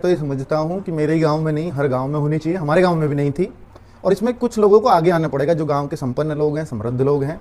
तो ये समझता हूँ कि मेरे ही गांव में नहीं, हर गांव में होनी चाहिए। हमारे गांव में भी नहीं थी, और इसमें कुछ लोगों को आगे आना पड़ेगा। जो गांव के संपन्न लोग हैं, समृद्ध लोग हैं,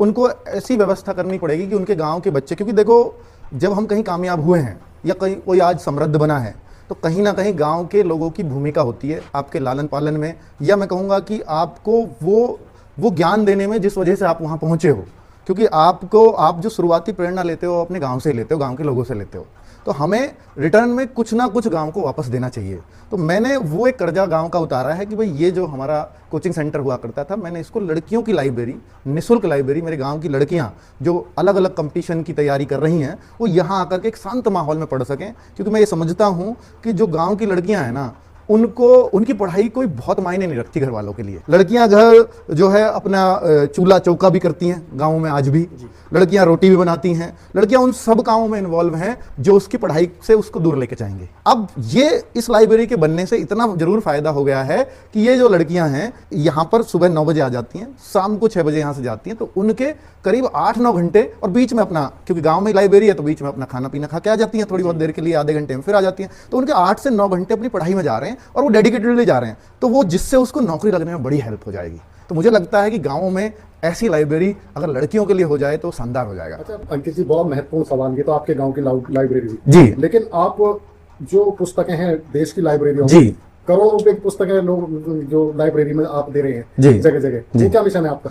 उनको ऐसी व्यवस्था करनी पड़ेगी कि उनके गांव के बच्चे, क्योंकि देखो जब हम कहीं कामयाब हुए हैं या कहीं कोई आज समृद्ध बना है, तो कहीं ना कहीं गांव के लोगों की भूमिका होती है आपके लालन पालन में, या मैं कहूँगा कि आपको वो ज्ञान देने में जिस वजह से आप वहाँ पहुँचे हो। क्योंकि आप जो शुरुआती प्रेरणा लेते हो अपने गांव से लेते हो, गांव के लोगों से लेते हो, तो हमें रिटर्न में कुछ ना कुछ गांव को वापस देना चाहिए। तो मैंने वो एक कर्जा गांव का उतारा है कि भाई ये जो हमारा कोचिंग सेंटर हुआ करता था, मैंने इसको लड़कियों की लाइब्रेरी, निःशुल्क लाइब्रेरी, मेरे गांव की लड़कियां जो अलग अलग कंपटीशन की तैयारी कर रही हैं वो यहाँ आकर के एक शांत माहौल में पढ़ सकें। क्योंकि मैं ये समझता हूँ कि जो गाँव की लड़कियाँ हैं ना, उनकी पढ़ाई कोई बहुत मायने नहीं रखती घर वालों के लिए। लड़कियां घर जो है अपना चूल्हा चौका भी करती हैं गाँव में, आज भी लड़कियां रोटी भी बनाती हैं, लड़कियां उन सब कामों में इन्वॉल्व हैं जो उसकी पढ़ाई से उसको दूर लेके जाएंगे। अब ये इस लाइब्रेरी के बनने से इतना जरूर फायदा हो गया है कि ये जो लड़कियां हैं यहाँ पर सुबह 9 बजे आ जाती हैं, शाम को 6 बजे यहाँ से जाती हैं, तो उनके करीब 8-9 घंटे, और बीच में अपना, क्योंकि गाँव में लाइब्रेरी है तो बीच में अपना खाना पीना खा के आ जाती हैं, थोड़ी बहुत देर के लिए, आधे घंटे में फिर आ जाती हैं। तो उनके 8 से 9 घंटे अपनी पढ़ाई में जा रहे हैं और वो डेडिकेटेडली जा रहे हैं, तो वो जिससे उसको नौकरी लगने में बड़ी हेल्प हो जाएगी। तो मुझे लगता है कि गाँवों में ऐसी लाइब्रेरी अगर लड़कियों के लिए हो जाए तो शानदार हो जाएगा। अच्छा अंकित जी, बहुत महत्वपूर्ण सवाल, ये तो आपके गांव की लाइब्रेरी जी, लेकिन आप जो पुस्तकें हैं देश की लाइब्रेरियों जी, करोड़ों रुपए की पुस्तकें लोग जो लाइब्रेरी में आप दे रहे हैं जी, जगह जगह, ये क्या मिशन है आपका?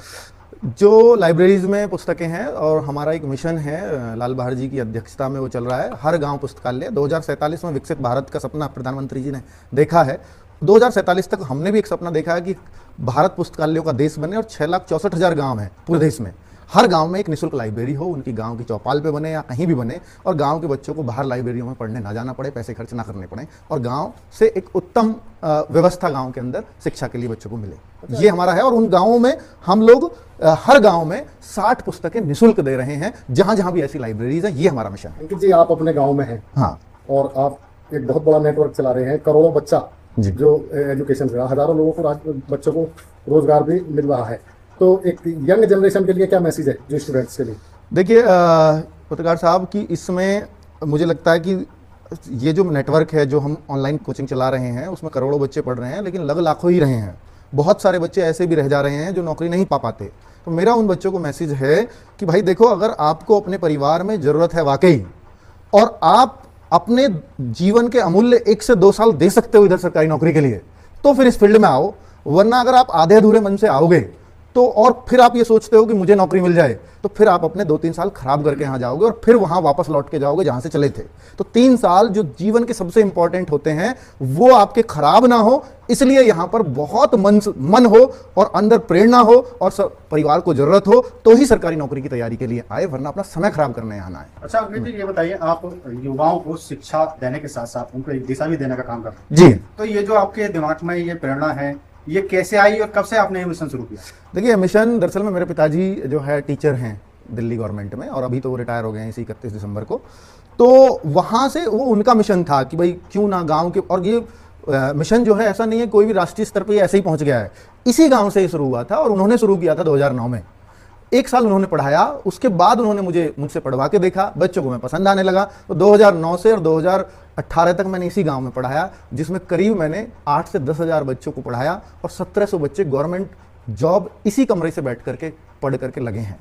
जो लाइब्रेरीज में पुस्तकें हैं, और हमारा एक मिशन है, लाल बहादुर जी की अध्यक्षता में वो चल रहा है, हर गांव पुस्तकालय। 2047 में विकसित भारत का सपना प्रधानमंत्री जी ने देखा है। 2047 तक हमने भी एक सपना देखा है कि भारत पुस्तकालयों का देश बने, और 6,64,000 गांव हैं पूरे देश में, हर गांव में एक निःशुल्क लाइब्रेरी हो, उनकी गांव की चौपाल पे बने या कहीं भी बने, और गांव के बच्चों को बाहर लाइब्रेरियों में पढ़ने ना जाना पड़े, पैसे खर्च ना करने पड़े, और गांव से एक उत्तम व्यवस्था गांव के अंदर शिक्षा के लिए बच्चों को मिले। ये हमारा है, और उन गांवों में हम लोग हर गांव में 60 पुस्तकें निःशुल्क दे रहे हैं, जहां जहां भी ऐसी लाइब्रेरीज है। ये हमारा मिशन है। अंकित जी, आप अपने गाँव में हैं, हाँ, और आप एक बहुत बड़ा नेटवर्क चला रहे हैं, करोड़ों बच्चा जो एजुकेशन से, हजारों लोगों को, बच्चों को रोजगार भी मिल रहा है। तो एक यंग जनरेशन के लिए क्या मैसेज है, जो स्टूडेंट्स के लिए? देखिए पत्रकार साहब, कि इसमें मुझे लगता है कि ये जो नेटवर्क है, जो हम ऑनलाइन कोचिंग चला रहे हैं, उसमें करोड़ों बच्चे पढ़ रहे हैं, लेकिन लग लाखों ही रहे हैं। बहुत सारे बच्चे ऐसे भी रह जा रहे हैं जो नौकरी नहीं पा पाते। तो मेरा उन बच्चों को मैसेज है कि भाई देखो, अगर आपको अपने परिवार में ज़रूरत है वाकई, और आप अपने जीवन के अमूल्य 1 से 2 साल दे सकते हो इधर सरकारी नौकरी के लिए, तो फिर इस फील्ड में आओ। वरना अगर आप आधे अधूरे मन से आओगे तो, और फिर आप ये सोचते हो कि मुझे नौकरी मिल जाए, तो फिर आप अपने 2-3 साल खराब करके यहाँ जाओगे, और फिर वहाँ वापस लौट के जाओगे जहाँ से चले थे। तो 3 साल जो जीवन के सबसे इंपॉर्टेंट होते हैं, वो आपके खराब ना हो, इसलिए यहाँ पर बहुत मन हो और अंदर प्रेरणा हो, और परिवार को जरूरत हो, तो ही सरकारी नौकरी की तैयारी के लिए आए, वरना अपना समय खराब करने यहाँ ना आए। अच्छा अंकित जी, ये बताइए, आप युवाओं को शिक्षा देने के साथ साथ उनको एक दिशा भी देने का काम करते हैं। जी, तो ये जो आपके दिमाग में ये प्रेरणा है, ये कैसे आई और कब से आपने ये मिशन शुरू किया? देखिए, मिशन दरअसल में मेरे पिताजी जो है टीचर हैं दिल्ली गवर्नमेंट में, और अभी तो वो रिटायर हो गए हैं इसी 31 दिसंबर को। तो वहाँ से वो उनका मिशन था कि भाई क्यों ना गांव के, और ये मिशन जो है ऐसा नहीं है कोई भी राष्ट्रीय स्तर पर ऐसे ही पहुँच गया है, इसी गाँव से शुरू हुआ था, और उन्होंने शुरू किया था 2009 में। 1 साल उन्होंने पढ़ाया, उसके बाद उन्होंने मुझसे पढ़वा के देखा, बच्चों को मैं पसंद आने लगा। तो 2009 से और 2018 तक मैंने इसी गांव में पढ़ाया, जिसमें करीब मैंने 8 से 10 हज़ार बच्चों को पढ़ाया, और 1700 बच्चे गवर्नमेंट जॉब इसी कमरे से बैठ करके पढ़ करके लगे हैं।